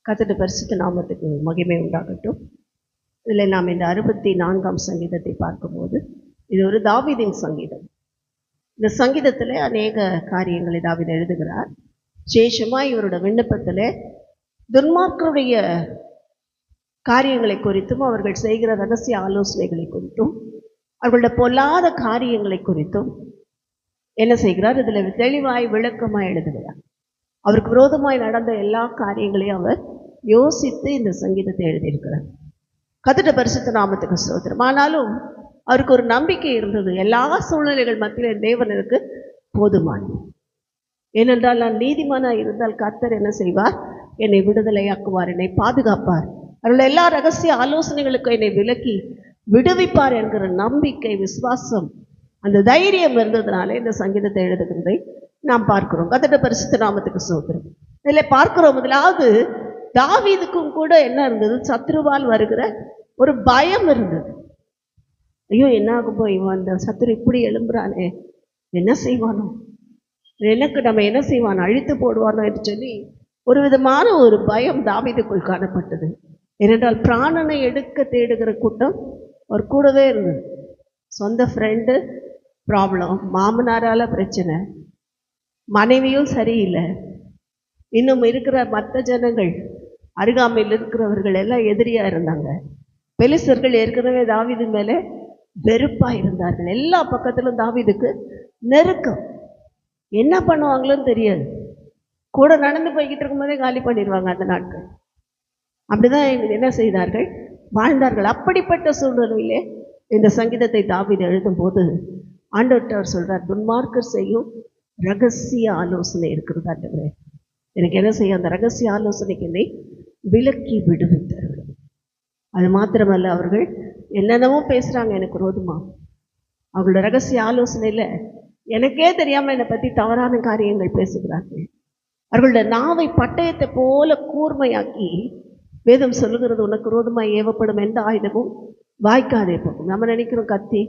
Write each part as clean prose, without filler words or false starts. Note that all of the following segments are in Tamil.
கர்த்தருடைய பரிசுத்த நாமத்துக்கு மகிமை உண்டாகட்டும். இதில் நாம் இந்த 64ஆம் சங்கீதத்தை பார்க்கும்போது இது ஒரு தாவீதின் சங்கீதம். இந்த சங்கீதத்தில் அநேக காரியங்களை தாவீது எழுதுகிறார். விசேஷமாக இவரோட விண்ணப்பத்தில் துன்மார்க்கருடைய காரியங்களை குறித்தும் அவர்கள் செய்கிற ரகசிய ஆலோசனைகளை குறித்தும் அவர்களுடைய பொல்லாத காரியங்களை குறித்தும் என்ன செய்கிறார், இதில் தெளிவாய் விளக்கமாக எழுதுகிறார். அவருக்கு விரோதமாய் நடந்த எல்லா காரியங்களையும் அவர் யோசித்து இந்த சங்கீதத்தை எழுதியிருக்கிறார். கர்த்தருடைய பரிசுத்த நாமத்துக்கு ஸ்தோத்திரம். ஆனாலும் அவருக்கு ஒரு நம்பிக்கை இருந்தது, எல்லா சூழ்நிலைகள் மத்தியில் தேவன் எனக்கு போதுமானது. ஏனென்றால் நான் நீதிமானாக இருந்தால் கர்த்தர் என்ன செய்வார், என்னை விடுதலையாக்குவார், என்னை பாதுகாப்பார், அவருடைய எல்லா ரகசிய ஆலோசனைகளுக்கும் என்னை விலக்கி விடுவிப்பார் என்கிற நம்பிக்கை, விசுவாசம், அந்த தைரியம் இருந்ததுனால இந்த சங்கீதத்தை எழுதுகிறதை நாம் பார்க்கிறோம். கர்த்தருடைய பரிசுத்த நாமத்துக்கு ஸ்தோத்திரம். இதில் பார்க்கிறோம், முதலாவது தாவீதுக்கும் கூட என்ன இருந்தது, சத்ருவால் வருகிற ஒரு பயம் இருந்தது. ஐயோ என்ன ஆகும்போ, இவன் அந்த சத்ரு இப்படி எழும்புறானே, என்ன செய்வானோ, எனக்கு நம்ம என்ன செய்வானோ, அழித்து போடுவானோ என்று சொல்லி ஒரு விதமான ஒரு பயம் தாவீதுக்குள் காணப்பட்டது. ஏனென்றால் பிராணனை எடுக்க தேடுகிற கூட்டம் ஒரு கூடவே இருந்தது. சொந்த ஃப்ரெண்டு ப்ராப்ளம், மாமனாரால் பிரச்சனை, மனைவியும் சரியில்லை, இன்னும் இருக்கிற மற்ற ஜனங்கள் அருகாமையில் இருக்கிறவர்கள் எல்லாம் எதிரியாக இருந்தாங்க. பெலிஸ்தர்கள் ஏற்கனவே தாவீது மேலே வெறுப்பாக இருந்தார்கள். எல்லா பக்கத்திலும் தாவீதுக்கு நெருக்கம். என்ன பண்ணுவாங்களோன்னு தெரியாது. கூட நடந்து போய்கிட்டு இருக்கும்போதே காலி பண்ணிடுவாங்க அந்த நாட்கள். அப்படிதான் என்ன செய்தார்கள், வாழ்ந்தார்கள். அப்படிப்பட்ட சூழ்நிலையிலே இந்த சங்கீதத்தை தாவீது எழுதும்போது ஆண்டவர் சொல்றார், துன்மார்க்கர் செய்யும் ரகசிய ஆலோசனை இருக்கிறதா, எனக்கு என்ன செய்ய, அந்த ரகசிய ஆலோசனைக்கு என்னை விலக்கி விடுவித்தார்கள். அது மாத்திரமல்ல, அவர்கள் என்னென்னவோ பேசுகிறாங்க எனக்கு ரோதுமா. அவங்களோட ரகசிய ஆலோசனையில் எனக்கே தெரியாமல் என்னை பற்றி தவறான காரியங்கள் பேசுகிறார்கள். அவர்களோட நாவை பட்டயத்தை போல கூர்மையாக்கி, வேதம் சொல்லுகிறது, உனக்கு ரோதமாக ஏவப்படும் எந்த ஆயுதமும் வாய்க்காதே போகும். நம்ம நினைக்கிறோம் கத்தி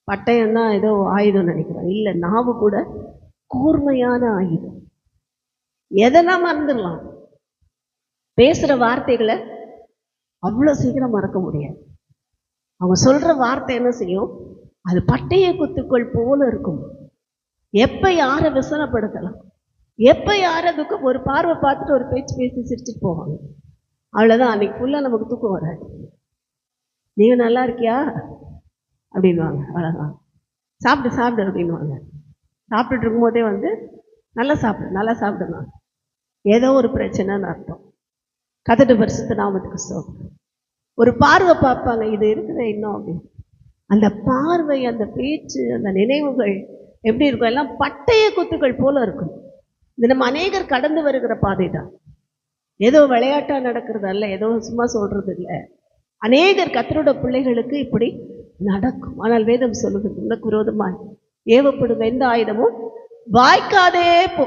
பட்டயம்னா ஏதோ ஆயுதம் நினைக்கிறோம். இல்லை, நாவு கூட கூர்மையான ஆயுதம். எதெல்லாம் மறந்துடலாம், பேசுகிற வார்த்தைகளை அவ்வளோ சீக்கிரம் மறக்க முடியாது. அவங்க சொல்கிற வார்த்தை என்ன செய்யும், அது பட்டய குத்துக்கள் போல இருக்கும். எப்போ யாரை விசனப்படுத்தலாம், எப்போ யாரை துக்கம், ஒரு பார்வை பார்த்துட்டு ஒரு பேச்சு பேசி சிரிச்சுட்டு போவாங்க. அவ்வளோதான், அன்னைக்கு ஃபுல்லாக நமக்கு தூக்கம் வராது. நீங்கள் நல்லா இருக்கியா அப்படின்வாங்க, அவ்வளோதான். சாப்பிட்டு சாப்பிடு அப்படின்வாங்க. சாப்பிட்டுட்டு இருக்கும்போதே நல்லா சாப்பிடு, நல்லா சாப்பிடுவாங்க. ஏதோ ஒரு பிரச்சனைன்னு அர்த்தம். கர்த்தருடைய பரிசுத்த நாமத்துக்கு ஸ்தோத்திரம். ஒரு பார்வை பார்ப்பாங்க, இது இருக்குது இன்னும் அப்படின்னு. அந்த பார்வை, அந்த பேச்சு, அந்த நினைவுகள் எப்படி இருக்கும், எல்லாம் பட்டய குத்துக்கள் போல இருக்கும். இது நம்ம அநேகர் கடந்து வருகிற பாதை தான். ஏதோ விளையாட்டாக நடக்கிறது அல்ல, ஏதோ சும்மா சொல்றது இல்லை. அநேகர் கர்த்தரோட பிள்ளைகளுக்கு இப்படி நடக்கும். ஆனால் வேதம் சொல்லுகிறது, உனக்கு விரோதமாய் ஏவப்படும் எந்த ஆயுதமும் வாய்க்காதே போ.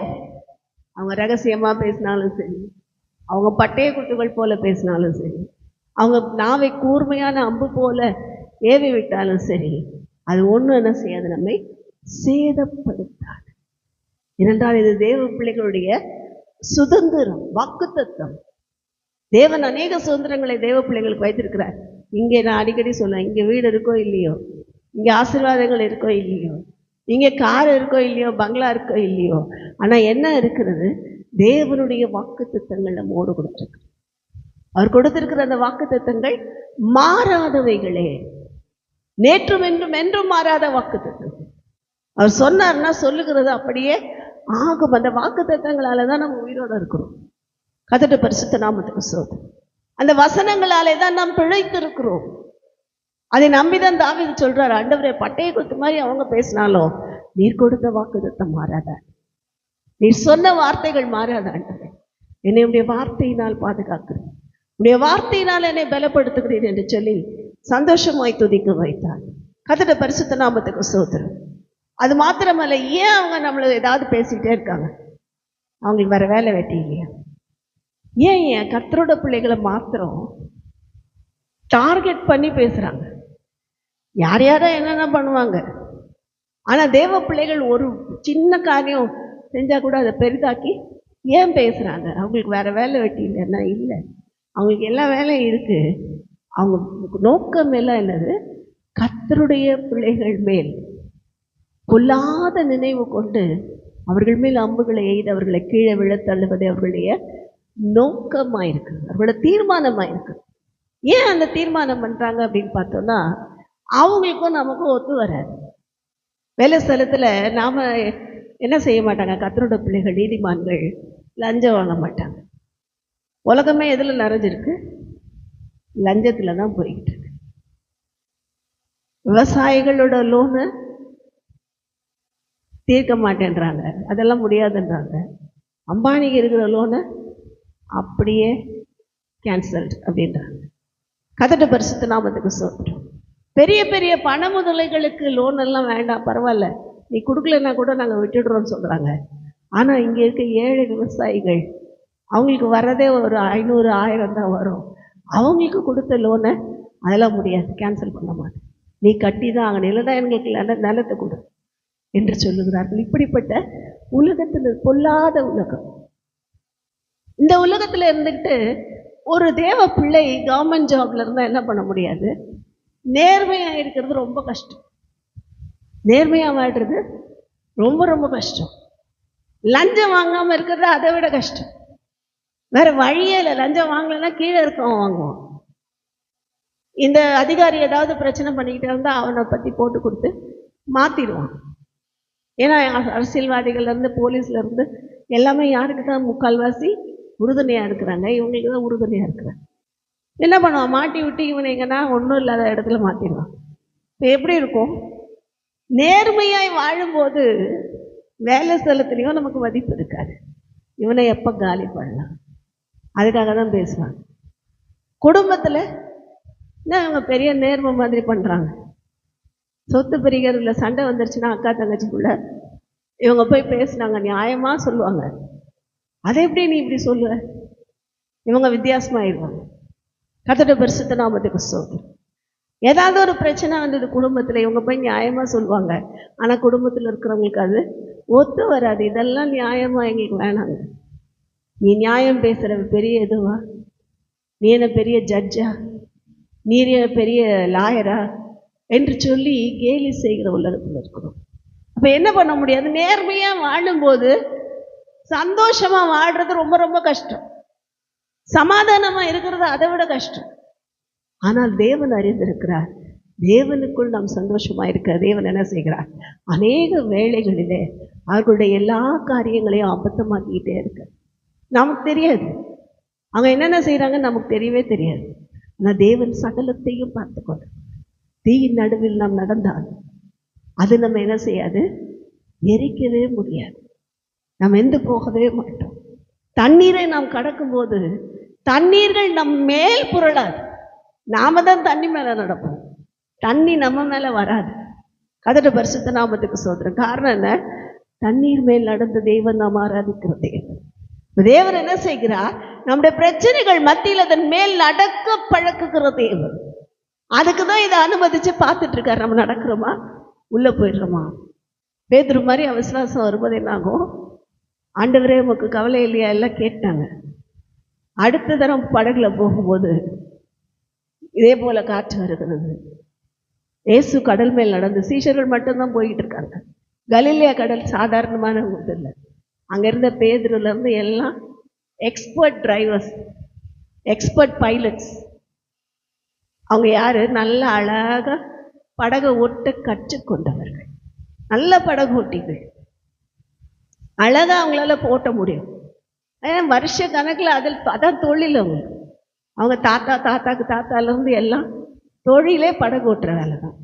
அவங்க ரகசியமாக பேசினாலும் சரி, அவங்க பட்டய குத்துகள் போல பேசினாலும் சரி, அவங்க நாவை கூர்மையான அம்பு போல ஏவி விட்டாலும் சரி, அது ஒன்றும் என்ன செய்யாது, நம்மை சேதப்படுத்தாது. ஏனென்றால் இது தேவ பிள்ளைகளுடைய சுதந்திரம், வாக்குத்தத்தம். தேவன் அநேக சுதந்திரங்களை தேவ பிள்ளைகளுக்கு வைத்திருக்கிறார். இங்கே நான் அடிக்கடி சொல்லுவேன், இங்கே வீடு இருக்கோ இல்லையோ, இங்கே ஆசீர்வாதங்கள் இருக்கோ இல்லையோ, இங்கே கார் இருக்கோ இல்லையோ, பங்களா இருக்கோ இல்லையோ, ஆனால் என்ன இருக்கிறது, தேவனுடைய வாக்குத்தத்தங்கள் நம்மோடு கொடுத்துருக்கு. அவர் கொடுத்திருக்கிற அந்த வாக்குத்தத்தங்கள் மாறாதவைகளே, நேற்றும் என்றும் என்றும் மாறாத வாக்குத்தத்தங்கள். அவர் சொன்னார்னா சொல்லுகிறது அப்படியே ஆகும். அந்த வாக்குத்தத்தங்களால தான் நம்ம உயிரோடு இருக்கிறோம். கர்த்தருடைய பரிசுத்த நாமத்துக்கு ஸ்தோத்திரம். அந்த வசனங்களாலே தான் நாம் பிழைத்திருக்கிறோம். அதை நம்பிதான் தாவீது சொல்றாரு, ஆண்டவரே பட்டய குத்து மாதிரி அவங்க பேசினாலும் நீர் கொடுத்த வாக்குத்தத்தம் மாறாத, நீர் சொன்ன வார்த்தைகள் மாறாத ஆண்டவரே, என்னை உடைய வார்த்தையினால் பாதுகாக்கிறேன், உடைய வார்த்தையினால் என்னை பலப்படுத்துகிறேன் என்று சொல்லி சந்தோஷமாய் துதிக்க வைத்தார். கர்த்தருடைய பரிசுத்த நாமத்துக்கு ஸ்தோத்திரம். அது மாத்திரமல்ல, ஏன் அவங்க நம்மளை ஏதாவது பேசிக்கிட்டே இருக்காங்க, அவங்களுக்கு வேற வேலை வெட்டி இல்லையா? ஏன் கர்த்தரோட பிள்ளைகளை மாத்திரம் டார்கெட் பண்ணி பேசுறாங்க? யார் யாரோ என்னென்ன பண்ணுவாங்க, ஆனால் தேவ பிள்ளைகள் ஒரு சின்ன காரியம் செஞ்சால் கூட அதை பெரிதாக்கி ஏன் பேசுகிறாங்க? அவங்களுக்கு வேறு வேலை வெட்டி இல்லைன்னா இல்லை, அவங்களுக்கு எல்லா வேலையும் இருக்குது. அவங்க நோக்கம் எல்லாம் என்னது? கர்த்தருடைய பிள்ளைகள் மேல் பொல்லாத நினைவு கொண்டு அவர்கள் மேல் அம்புகளை எய்து அவர்களை கீழே விழ தள்ளுவது அவர்களுடைய நோக்கமாக இருக்குது, அவர்களோட தீர்மானமாக இருக்குது. ஏன் அந்த தீர்மானம் பண்ணுறாங்க அப்படின்னு பார்த்தோம்னா, அவங்களுக்கும் நமக்கும் ஒத்து வராது. வேலை ஸ்தலத்தில் நாம் என்ன செய்ய மாட்டாங்க? கர்த்தரோட பிள்ளைகள் நீதிமான்கள் லஞ்சம் வாங்க மாட்டாங்க. உலகமே எதில் நிறைஞ்சிருக்கு? லஞ்சத்தில் தான் போய்கிட்டு இருக்கு. விவசாயிகளோட லோனு தீர்க்க மாட்டேன்றாங்க, அதெல்லாம் முடியாதுன்றாங்க. அம்பானிக்கு இருக்கிற லோனு அப்படியே கேன்சல்டு அப்படின்றாங்க. கர்த்தருடைய பரிசுத்த நாமத்துக்கு ஸ்தோத்திரம். பெரிய பெரிய பண முதலைகளுக்கு லோன் எல்லாம் வேண்டாம், பரவாயில்ல, நீ கொடுக்கலன்னா கூட நாங்கள் விட்டுடுறோம்னு சொல்கிறாங்க. ஆனால் இங்கே இருக்க ஏழை விவசாயிகள், அவங்களுக்கு வர்றதே ஒரு 500 1000 தான் வரும். அவங்களுக்கு கொடுத்த லோனை அதெல்லாம் முடியாது, கேன்சல் பண்ண மாட்டேன், நீ கட்டி தான் ஆகணும், இல்லைன்னா எங்களுக்கு நிலத்தை கொடு என்று சொல்லுகிறார்கள். இப்படிப்பட்ட உலகத்தில் பொல்லாத உலகம். இந்த உலகத்தில் இருந்துக்கிட்டு ஒரு தேவ பிள்ளை கவர்மெண்ட் ஜாப்ல இருந்தால் என்ன பண்ண முடியாது? நேர்மையாக இருக்கிறது ரொம்ப கஷ்டம். நேர்மையாக வாழ்றது ரொம்ப ரொம்ப கஷ்டம். லஞ்சம் வாங்காமல் இருக்கிறது அதை விட கஷ்டம். வேற வழியே இல்லை. லஞ்சம் வாங்கலைன்னா கீழே இருக்கவன் வாங்குவான். இந்த அதிகாரி ஏதாவது பிரச்சனை பண்ணிக்கிட்டே இருந்தால் அவனை பற்றி போட்டு கொடுத்து மாற்றிடுவான். ஏன்னா அரசியல்வாதிகள்லேருந்து போலீஸ்லேருந்து எல்லாமே யாருக்கு தான் முக்கால்வாசி உறுதுணையாக இருக்கிறாங்க, இவங்களுக்கு தான் உறுதுணையாக இருக்கிறாங்க. என்ன பண்ணுவான்? மாட்டி விட்டு இவனை எங்கன்னா ஒன்றும் இல்லாத இடத்துல மாற்றிடுவான். இப்போ எப்படி இருக்கும்? நேர்மையாய் வாழும்போது வேலை ஸ்தலத்துலேயும் நமக்கு மதிப்பு இருக்காது. இவனை எப்போ காலி பண்ணலாம், அதுக்காக தான் பேசுவாங்க. குடும்பத்தில் என்ன இவங்க பெரிய நேர்மை மாதிரி பண்ணுறாங்க. சொத்து பிரிக்கிறதுல சண்டை வந்துருச்சுன்னா அக்கா தங்கச்சிக்குள்ள இவங்க போய் பேசுனாங்க, நியாயமாக சொல்லுவாங்க. அதை எப்படி நீ இப்படி சொல்லுவ? இவங்க வித்தியாசமாகிடுவாங்க. கர்த்தருடைய பரிசுத்த நாமத்துக்கு ஸ்தோத்திரம். ஏதாவது ஒரு பிரச்சனை வந்தது குடும்பத்தில், இவங்க போய் நியாயமாக சொல்லுவாங்க. ஆனால் குடும்பத்தில் இருக்கிறவங்களுக்கு அது ஒத்து வராது. இதெல்லாம் நியாயமாக எங்களுக்கு வேணாங்க. நீ நியாயம் பேசுகிற பெரிய இதுவா? நீ என்ன பெரிய ஜட்ஜா? நீ பெரிய லாயரா என்று சொல்லி கேலி செய்கிற உலகத்தில் இருக்கிறோம். அப்போ என்ன பண்ண முடியாது? நேர்மையாக வாழும்போது சந்தோஷமாக வாழ்கிறது ரொம்ப ரொம்ப கஷ்டம். சமாதானமாக இருக்கிறது அதை விட கஷ்டம். ஆனால் தேவன் அறிந்திருக்கிறார். தேவனுக்குள் நாம் சந்தோஷமாக இருக்க தேவன் என்ன செய்கிறார்? அநேக வேளைகளிலே அவர்களுடைய எல்லா காரியங்களையும் அபத்தமாக்கிக்கிட்டே இருக்க நமக்கு தெரியாது. அவங்க என்னென்ன செய்கிறாங்கன்னு நமக்கு தெரியவே தெரியாது. ஆனால் தேவன் சகலத்தையும் பார்த்து கொண்டு தீயின் நடுவில் நாம் நடந்தால் அது நம்ம என்ன செய்யாது? எரிக்கவே முடியாது. நாம் எந்த போகவே மாட்டோம். தண்ணீரை நாம் கடக்கும்போது தண்ணீர்கள் நம் மேல் புரளாது, நாம தான் தண்ணி மேலே நடப்போம், தண்ணி நம்ம மேலே வராது. கர்த்தருடைய பரிசுத்த நாமத்துக்கு ஸ்தோத்திரம். காரணம் என்ன? தண்ணீர் மேல் நடந்த தேவன் நாம் ஆராதிக்கிற தேவன். தேவன் என்ன செய்கிறார்? நம்முடைய பிரச்சனைகள் மத்தியில் அதன் மேல் நடக்க பழக்குகிற தேவன். அதுக்கு தான் இதை அனுமதிச்சு பார்த்துட்டு இருக்காரு. நம்ம நடக்கிறோமா, உள்ள போயிடுறோமா? பேதுரு மாதிரி அவிசுவாசம் வரும்போது என்னாகும்? ஆண்டவரே உமக்கு கவலை இல்லையா? எல்லாம் கேட்டாங்க. அடுத்த தரம் படகுல போகும்போது இதே போல காற்று வருகிறது. இயேசு கடல் மேல் நடந்து, சீஷர்கள் மட்டும்தான் போய்கிட்டு இருக்காங்க. கலிலேயா கடல் சாதாரணமான ஒன்று இல்லை. அங்கே இருந்த பேதுருலேருந்து எல்லாம் எக்ஸ்பர்ட் டிரைவர்ஸ், எக்ஸ்பர்ட் பைலட்ஸ். அவங்க யார்? நல்ல அழகாக படகை ஓட்ட கற்றுக்கொண்டவர்கள், நல்ல படகு ஓட்டிகள். அழகாக அவங்களால ஓட்ட முடியும். வருஷ கணக்கில் அதில் அதான் தொழில் அவங்களுக்கு. அவங்க தாத்தாக்கு தாத்தாலேருந்து எல்லாம் தொழிலே படகு ஓட்டுற வேலை தான்.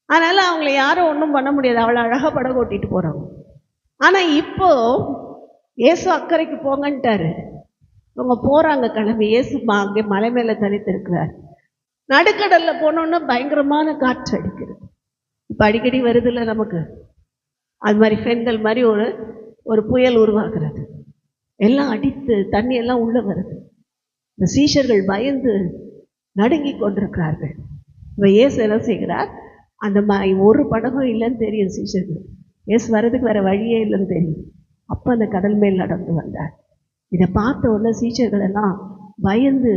அதனால் அவங்கள யாரும் ஒன்றும் பண்ண முடியாது. அவ்வளோ அழகாக படகு ஓட்டிட்டு போகிறாங்க. ஆனால் இப்போது இயேசு அக்கறைக்கு போங்கன்ட்டாரு. அவங்க போகிறாங்க கிளம்பி. இயேசு அங்கே மலை மேலே தனித்திருக்கிறார். நடுக்கடலில் போனோன்னா பயங்கரமான காற்று அடிக்கிறது. இப்போ அடிக்கடி வருதில்ல நமக்கு, அது மாதிரி பெண்கள் மாதிரி ஒரு புயல் உருவாக்குறது. எல்லாம் அடித்து தண்ணி எல்லாம் உள்ளே வருது. இந்த சீஷர்கள் பயந்து நடுங்கி கொண்டிருக்கிறார்கள். இப்போ இயேசு என்ன செய்கிறார்? அந்த ஒரு படகும் இல்லைன்னு தெரியும் சீஷர்கள். இயேசு வர்றதுக்கு வேறு வழியே இல்லைன்னு தெரியும். அப்போ அந்த கடல் மேல் நடந்து வந்தார். இதை பார்த்த உடனே சீஷர்கள் எல்லாம் பயந்து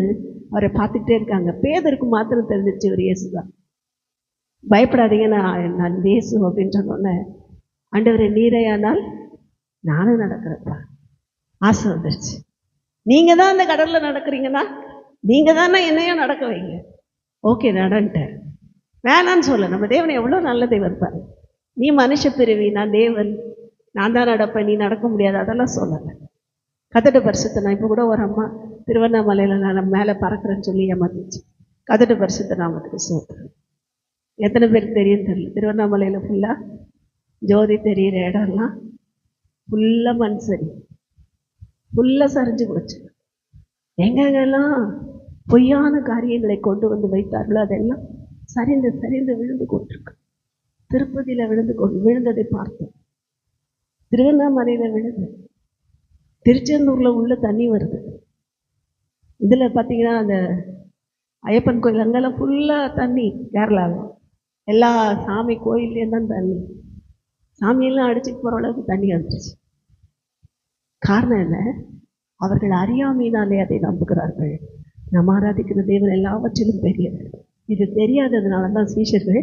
அவரை பார்த்துக்கிட்டே இருக்காங்க. பேதருக்கு மாத்திரம் தெரிஞ்சிச்சு ஒரு இயேசு தான். பயப்படாதீங்க, நான் இயேசு அப்படின்னு சொன்னோடனே, ஆண்டவரே நீரையானால் நானும் நடக்கிறப்பா. ஆசை வந்துருச்சு. நீங்க தான் அந்த கடல்ல நடக்கிறீங்கன்னா நீங்க தானே என்னையும் நடக்க வைங்க. ஓகே நடன்ட்டார். வேணான்னு சொல்ல. நம்ம தேவன் எவ்வளோ நல்ல தேவன் பாரு. நீ மனுஷ பிறவி, நான் தேவன், நான் தான் நடப்பேன், நீ நடக்க முடியாது, அதெல்லாம் சொல்லலை. கதட்டு பரிசுத்த. நான் இப்போ கூட ஒரு அம்மா திருவண்ணாமலையில் நான் மேலே பறக்கிறேன்னு சொல்லி ஏமாத்திச்சு. கதட்டு பரிசுத்த நாமத்துக்கு சோத்துறேன். எத்தனை பேருக்கு தெரியும் தெரியல. திருவண்ணாமலையில் ஃபுல்லாக ஜோதி தெரிகிற இடம்லாம் ஃபுல்லாக மண் சரி, ஃபுல்லாக சரிஞ்சு போச்சு. எங்கெங்கெல்லாம் பொய்யான காரியங்களை கொண்டு வந்து வைத்தார்களோ அதெல்லாம் சரிந்து சரிந்து விழுந்து கொண்டிருக்கு. திருப்பதியில் விழுந்ததை பார்த்தோம். திருவண்ணாமலையில் விழுது. திருச்செந்தூரில் உள்ள தண்ணி வருது. இதில் பார்த்தீங்கன்னா அந்த ஐயப்பன் கோயில் அங்கெல்லாம் ஃபுல்லாக தண்ணி. கேரளாவில் எல்லா சாமி கோயில்லேயும் தான் தண்ணி. சாமியெல்லாம் அடிச்சுட்டு போகிற அளவுக்கு தண்ணி வந்துடுச்சு. காரணம் என்ன? அவர்கள் அறியாமையினாலே அதை நம்புகிறார்கள். நம்ம ஆராதிக்கிற தேவன் எல்லாவற்றிலும் பெரியவர். இது தெரியாததுனால தான் சீஷர்கள்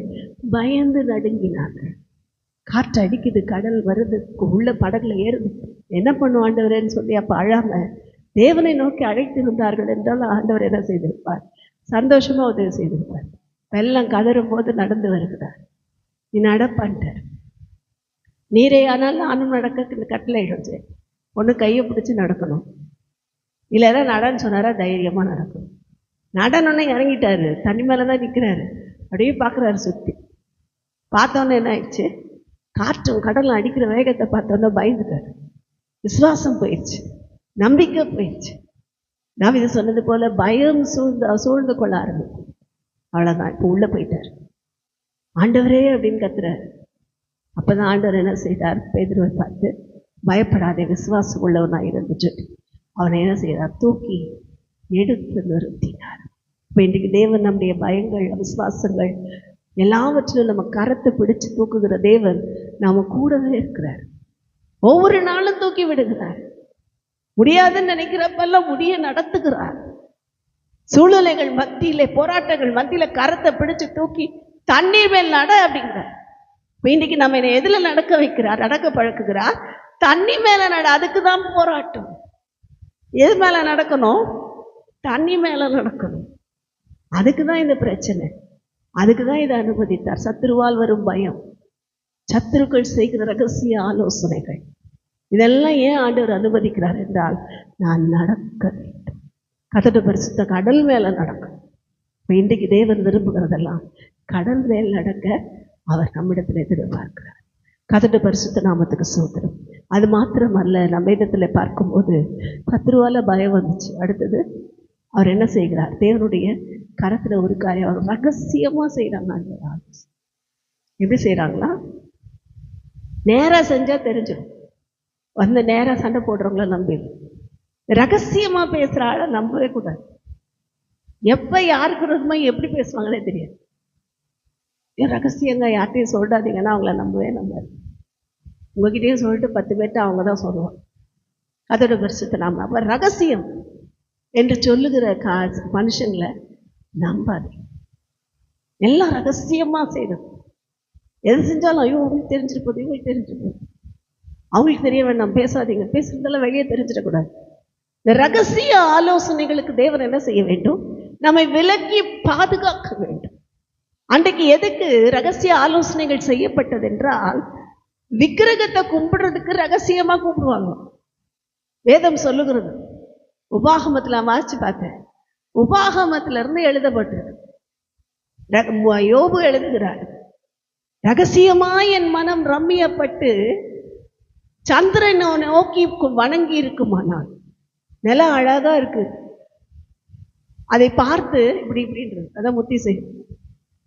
பயந்து நடுங்கினார்கள். காற்று அடிக்குது, கடல் வருது, உள்ள படகுல ஏறுது, என்ன பண்ணும் ஆண்டவரேன்னு சொல்லி அப்போ அழாம தேவனை நோக்கி அழைத்திருந்தார்கள் என்றால் ஆண்டவர் என்ன செய்திருப்பார்? சந்தோஷமா உதவி செய்திருப்பார். வெள்ளம் கதறும் போது நடந்து வருகிறார். நீ நடப்பான்ட்டார். நீரே ஆனால் நானும் நடக்க கட்டளை இடுச்சு. ஒன்று கையை பிடிச்சி நடக்கணும், இல்லைன்னா நடன்னு சொன்னாரா தைரியமாக நடக்கணும். நடனோன்னே இறங்கிட்டாரு. தண்ணி மேலே தான் நிற்கிறாரு. அப்படியே பார்க்குறாரு சுற்றி. பார்த்தோன்னே என்ன ஆயிடுச்சு? காற்றும் கடலும் அடிக்கிற வேகத்தை பார்த்தோன்னே பயந்துட்டாரு. விசுவாசம் போயிடுச்சு, நம்பிக்கை போயிடுச்சு. தாவீது சொன்னது போல பயம் சூழ்ந்து கொள்ள ஆரம்பிக்கும். அவ்வளோதான். இப்போ உள்ளே போயிட்டார். ஆண்டவரே அப்படின்னு கத்துறாரு. அப்போ தான் ஆண்டவர் என்ன செய்தார்? பேதுருவை பார்த்து பயப்படாதே, விசுவாசம் உள்ளவனாக இருந்துச்சு. அவனை என்ன செய்தார்? தூக்கி எடுத்து நிறுத்தினார். இப்போ இன்றைக்கு தேவன் நம்முடைய பயங்கள், விசுவாசங்கள் எல்லாவற்றிலும் நம்ம கரத்தை பிடிச்சு தூக்குகிற தேவன் நாம கூடவே இருக்கிறார். ஒவ்வொரு நாளும் தூக்கி விடுகிறார். முடியாதுன்னு நினைக்கிறப்பெல்லாம் முடிய நடத்துகிறார். சூழ்நிலைகள் மத்தியிலே, போராட்டங்கள் மத்தியில கரத்தை பிடிச்சு தூக்கி தண்ணீர் மேல் நட அப்படிங்கிறார். இப்போ இன்னைக்கு நம்ம என்ன எதுல நடக்க வைக்கிறார்? நடக்க பழக்குகிறார். தண்ணி மேல நட. அதுக்கு தான் போராட்டம். எது மேல நடக்கணும்? தண்ணி மேல நடக்கணும். அதுக்கு தான் இந்த பிரச்சனை. அதுக்கு தான் இதை அனுமதித்தார். சத்துருவால் வரும் பயம், சத்துருக்கள் செய்கிற ரகசிய ஆலோசனைகள், இதெல்லாம் ஏன் ஆண்டவர் அனுமதிக்கிறார் என்றால், நான் நடக்க வேண்டும். கதட்டு பரிசுத்த கடல் மேல நடக்கும். இப்போ இன்றைக்கு தேவன் விரும்புகிறதெல்லாம் கடல் மேல் நடக்க அவர் நம்மிடத்தில் எதிர்பார்க்கிறார். கதட்டு பரிசுத்த நாமத்துக்கு சோத்திரம். அது மாத்திரமல்ல, நம்ம இடத்துல பார்க்கும்போது சத்துருவால பயம் வந்துச்சு. அடுத்தது அவர் என்ன செய்கிறார்? தேவனுடைய கரத்துல ஒரு காரியம் அவர் ரகசியமா செய்யறாங்க. எப்படி செய்யறாங்களா? நேரா செஞ்சா தெரிஞ்சிடும். வந்து நேரா சண்டை போடுறவங்கள நம்பிடும். ரகசியமா பேசுற ஆளை நம்பவே கூடாது. எப்ப யாருக்கு விரோதமா எப்படி பேசுவாங்களே தெரியாது. ரகசியங்க யார்கிட்டையும் சொல்லிடாதீங்கன்னா அவங்கள நம்பவே நம்பாது. உங்ககிட்டயும் சொல்லிட்டு 10 பேர்ட்ட அவங்க தான் சொல்லுவாங்க. அதோட பரிசுத்த நாம. அப்ப ரகசியம் என்று சொல்லுகிற மனுஷங்களை நம்பாது. எல்லாம் ரகசியமா செய்யணும். எது செஞ்சாலும் ஐயோ அவங்களுக்கு தெரிஞ்சிட்டு போகுது, இவங்களுக்கு தெரிஞ்சிட்டு போகுது, அவங்களுக்கு தெரிய வேண்டாம், பேசாதீங்க, பேசுறதெல்லாம் வெளியே தெரிஞ்சிடக்கூடாது. இந்த ரகசிய ஆலோசனைகளுக்கு தேவன் என்ன செய்ய வேண்டும்? நம்மை விலக்கி பாதுகாக்க வேண்டும். அன்றைக்கு எதுக்கு ரகசிய ஆலோசனைகள் செய்யப்பட்டது என்றால், விக்கிரகத்தை கும்பிடுறதுக்கு ரகசியமா கும்பிடுவாங்க. வேதம் சொல்லுகிறது. உபாகமத்துல வாசிச்சு பார்த்தேன். உபாகமத்துல இருந்து எழுதப்பட்டிருக்கு. யோபு எழுதுகிறார், ரகசியமா என் மனம் ரம்மியப்பட்டு சந்திரனை நோக்கி வணங்கி இருக்குமானால். நிலம் அழகா இருக்கு, அதை பார்த்து இப்படி இப்படின்றது. அதான் முத்தி செய்யும்.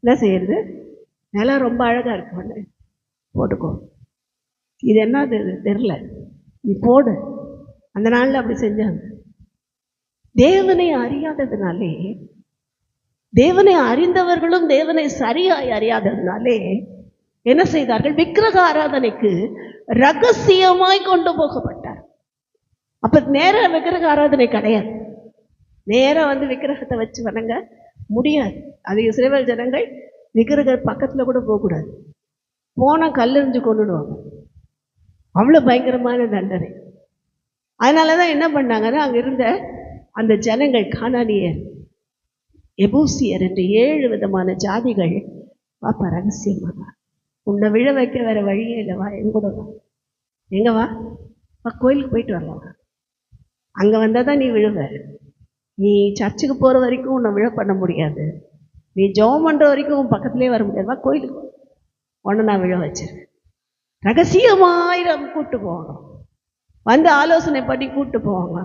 என்ன செய்யறது? நிலம் ரொம்ப அழகா இருக்கு, போட்டுக்கோ. இது என்னது தெரியல, நீ போடு. அந்த நாள்ல அப்படி செஞ்சாங்க. தேவனை அறியாததுனாலே, தேவனை அறிந்தவர்களும் தேவனை சரியாய் அறியாததுனாலே என்ன செய்தார்கள்? விக்கிரக ஆராதனைக்கு ரகசியமாய் கொண்டு போகப்பட்டார். அப்ப நேரா விக்கிரக ஆராதனை கிடையாது. நேரா வந்து விக்கிரகத்தை வச்சு வணங்க முடியாது. அது இஸ்ரவேல் ஜனங்கள் விக்கிரக பக்கத்துல கூட போகக்கூடாது. போனா கல்லெறிஞ்சு கொண்டுடுவாங்க. அவ்வளவு பயங்கரமான தண்டனை. அதனாலதான் என்ன பண்ணாங்கன்னா, அங்க இருந்த அந்த ஜனங்கள் கானானியர், எபூசியர் என்று 7 விதமான ஜாதிகள், பாப்பா ரகசியமாக உன்னை விழ வைக்க வேற வழியே இல்லை, வா எங்கூட வா, எங்க வா, கோயிலுக்கு போயிட்டு வரலாம், அங்க வந்தாதான் நீ விழுவ. நீ சர்ச்சுக்கு போற வரைக்கும் உன்னை விழ பண்ண முடியாது, நீ ஜெபம் பண்ற வரைக்கும் உன் பக்கத்துலேயே வர முடியாது, வா கோயிலுக்கு உன்னை நான் விழ வச்சிருக்கேன். ரகசியமாயிரம் கூட்டு போவாங்க, வந்து ஆலோசனை பண்ணி கூட்டு போவாங்க.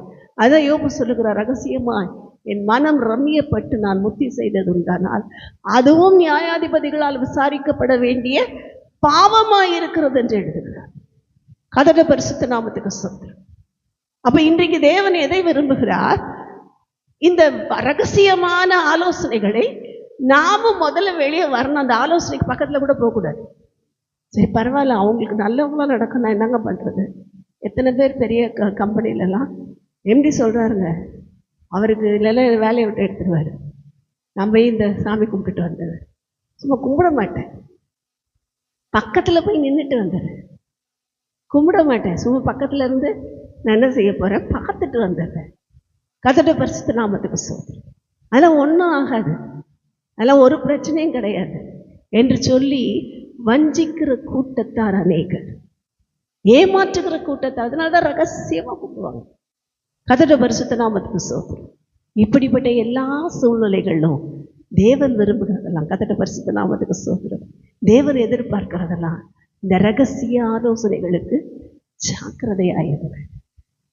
அதான் யோபு சொல்லுகிறார், ரகசியமாய் என் மனம் ரம்மியப்பட்டு நான் முத்தி செய்தது உண்டானால் அதுவும் நியாயாதிபதிகளால் விசாரிக்கப்பட வேண்டிய பாவமாய் இருக்கிறது என்று எழுதுகிறார். கர்த்தருடைய பரிசுத்த நாமத்துக்கு ஸ்தோத்திரம். அப்ப இன்றைக்கு தேவன் எதை விரும்புகிறார்? இந்த ரகசியமான ஆலோசனைகளை நாமும் முதல்ல வெளியே வரணும். அந்த ஆலோசனைக்கு பக்கத்துல கூட போகக்கூடாது. சரி பரவாயில்ல, அவங்களுக்கு நல்லவங்களா நடக்கும், நான் என்னங்க பண்றது? எத்தனை பேர் பெரிய கம்பெனிலலாம் எம்டி சொல்றாருங்க, அவருக்கு இல்லைன்னா வேலையை விட்டு எடுத்துருவாரு, நான் போய் இந்த சாமி கும்பிட்டுட்டு வந்தது, சும்மா கும்பிட மாட்டேன், பக்கத்துல போய் நின்றுட்டு வந்தது, கும்பிட மாட்டேன், சும்மா பக்கத்துல இருந்து நான் என்ன செய்ய போறேன், பார்த்துட்டு வந்துடுறேன். கர்த்தருடைய பரிசுத்த நாமத்துக்கு ஸ்தோத்திரம். அதெல்லாம் ஒன்றும் ஆகாது, அதெல்லாம் ஒரு பிரச்சனையும் கிடையாது என்று சொல்லி வஞ்சிக்கிற கூட்டத்தார் அநேகர், ஏமாற்றுகிற கூட்டத்தார். அதனாலதான் ரகசியமா கூப்பிடுவாங்க. கர்த்தருடைய பரிசுத்த நாமத்துக்கு ஸ்தோத்திரம். இப்படிப்பட்ட எல்லா சூழ்நிலைகளிலும் தேவன் விரும்புகிறதெல்லாம், கர்த்தருடைய பரிசுத்த நாமத்துக்கு ஸ்தோத்திரம், தேவன் எதிர்பார்க்கிறதெல்லாம் இந்த ரகசிய ஆலோசனைகளுக்கு ஜாக்கிரதையாயிருங்கள்.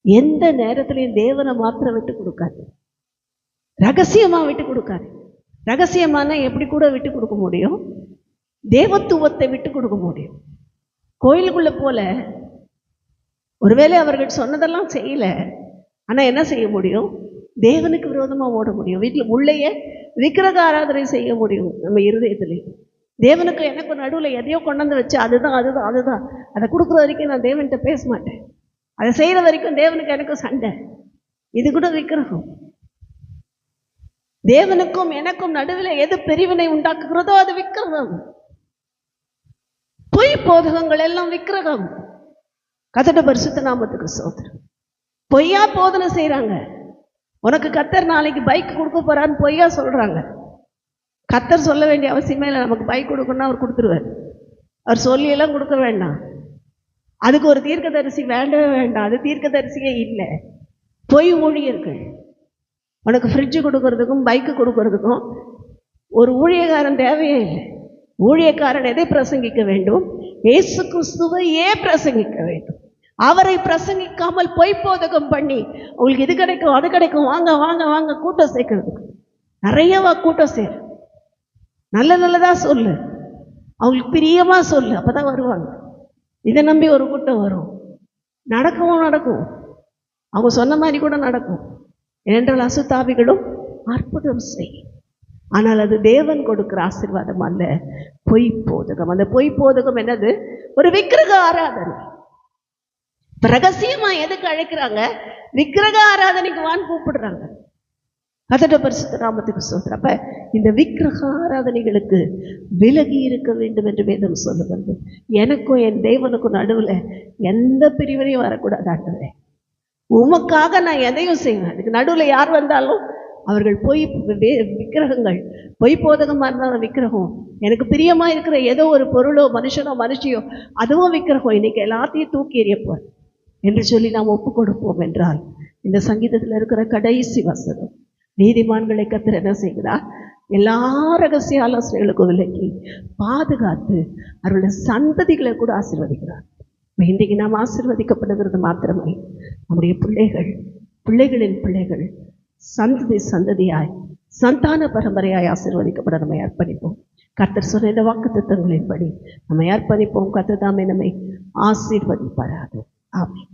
எந்த நேரத்திலையும் தேவனை மாத்திரம் விட்டு கொடுக்காது, ரகசியமா விட்டு கொடுக்காது. ரகசியமான எப்படி கூட விட்டு கொடுக்க முடியும்? தேவத்துவத்தை விட்டு கொடுக்க முடியும். கோயிலுக்குள்ள போல ஒருவேளை அவர்கள் சொன்னதெல்லாம் செய்யல, ஆனா என்ன செய்ய முடியும்? தேவனுக்கு விரோதமா ஓட முடியும். வீட்டில் உள்ளேயே விக்கிரக ஆராதனை செய்ய முடியும். நம்ம இருதயத்திலேயே தேவனுக்கு எனக்கு நடுவில் எதையோ கொண்டு வந்து வச்சு அதுதான் அதுதான் அதுதான் அதை கொடுக்குற வரைக்கும் நான் தேவன்கிட்ட பேச மாட்டேன், அதை செய்யற வரைக்கும் தேவனுக்கு எனக்கும் சண்டை. இது கூட விக்கிரகம். தேவனுக்கும் எனக்கும் நடுவில் எது பிரிவினை உண்டாக்குகிறதோ அது விக்கிரகம். பொய் போதகங்கள் எல்லாம் விக்கிரகம். கர்த்தருடைய பரிசுத்த நாமத்துக்கு ஸ்தோத்திரம். பொய்யா போதனை செய்யறாங்க. உனக்கு கர்த்தர் நாளைக்கு பைக் கொடுக்க போறான்னு பொய்யா சொல்றாங்க. கர்த்தர் சொல்ல வேண்டிய அவசியமே இல்லை. நமக்கு பைக் கொடுக்கணும்னா அவர் கொடுத்துருவார். அவர் சொல்லியெல்லாம் கொடுக்க வேண்டாம். அதுக்கு ஒரு தீர்க்கதரிசி வேண்டவே வேண்டாம். அது தீர்க்கதரிசியே இல்லை, பொய் ஊழியர்கள். உனக்கு ஃப்ரிட்ஜு கொடுக்கறதுக்கும் பைக்கு கொடுக்கறதுக்கும் ஒரு ஊழியக்காரன் தேவையே இல்லை. ஊழியக்காரன் எதை பிரசங்கிக்க வேண்டும்? இயேசு கிறிஸ்துவையே பிரசங்கிக்க வேண்டும். அவரை பிரசங்கிக்காமல் பொய் போதகம் பண்ணி உங்களுக்கு இது கிடைக்கும் அது கிடைக்கும், வாங்க வாங்க வாங்க கூட்டம் சேர்க்கறதுக்கு நிறையவா கூட்டம் சேர். நல்ல நல்லதா சொல்லு, அவங்களுக்கு பிரியமா சொல்லு, அப்பதான் வருவாங்க. இதை நம்பி ஒரு கூட்டம் வரும், நடக்கவும் நடக்கும், அவங்க சொன்ன மாதிரி கூட நடக்கும். ஏனென்றால் அசுத்தாவிகளும் அற்புதம் செய்யும். ஆனால் அது தேவன் கொடுக்கிற ஆசீர்வாதம் அல்ல, பொய் போதகம். அந்த பொய் போதகம் என்னது? ஒரு விக்கிரக ஆராதனை. ரகசியமா எதுக்கு அழைக்கிறாங்க? விக்கிரக ஆராதனைக்கு வான் கூப்பிடுறாங்க. கர்த்தருடைய பரிசுத்த நாமத்துக்கு ஸ்தோத்திரம். அப்ப இந்த விக்கிரக ஆராதனைகளுக்கு விலகி இருக்க வேண்டும் என்று வேதம் சொல்லுகிறது. எனக்கும் என் தேவனுக்கும் நடுவில் எந்த பிரிவினையும் வரக்கூடாது. ஆண்டவரே, உமக்காக நான் எதையும் செய்வேன். அதுக்கு நடுவில் யார் வந்தாலும் அவர்கள் பொய் விக்கிரகங்கள், பொய் போதகமாக இருந்தாலும் விக்கிரகம், எனக்கு பிரியமா இருக்கிற ஏதோ ஒரு பொருளோ மனுஷனோ மனுஷியோ அதுவும் விக்கிரகம், இன்னைக்கு எல்லாத்தையும் தூக்கி எறியப்போம் என்று சொல்லி நாம் ஒப்பு கொடுப்போம் என்றால், இந்த சங்கீதத்தில் இருக்கிற கடைசி வசனம், நீதிமான்களை கர்த்தர் என்ன செய்கிறார்? எல்லா ரகசிய ஆலோசனைகளுக்கும் விலக்கி பாதுகாத்து அவருடைய சந்ததிகளை கூட ஆசீர்வதிக்கிறார். இன்றைக்கு நாம் ஆசீர்வதிக்கப்படுகிறது மாத்திரமே, நம்முடைய பிள்ளைகள், பிள்ளைகளின் பிள்ளைகள், சந்ததி சந்ததியாய், சந்தான பரம்பரையாய் ஆசீர்வதிக்கப்பட நம்மை அர்ப்பணிப்போம். கர்த்தர் சொன்ன இந்த வாக்குத்தத்தங்களின்படி நம்மை அர்ப்பணிப்போம். கர்த்தர் தாமே நம்மை ஆசீர்வதிப்பாராக. ஆமென்.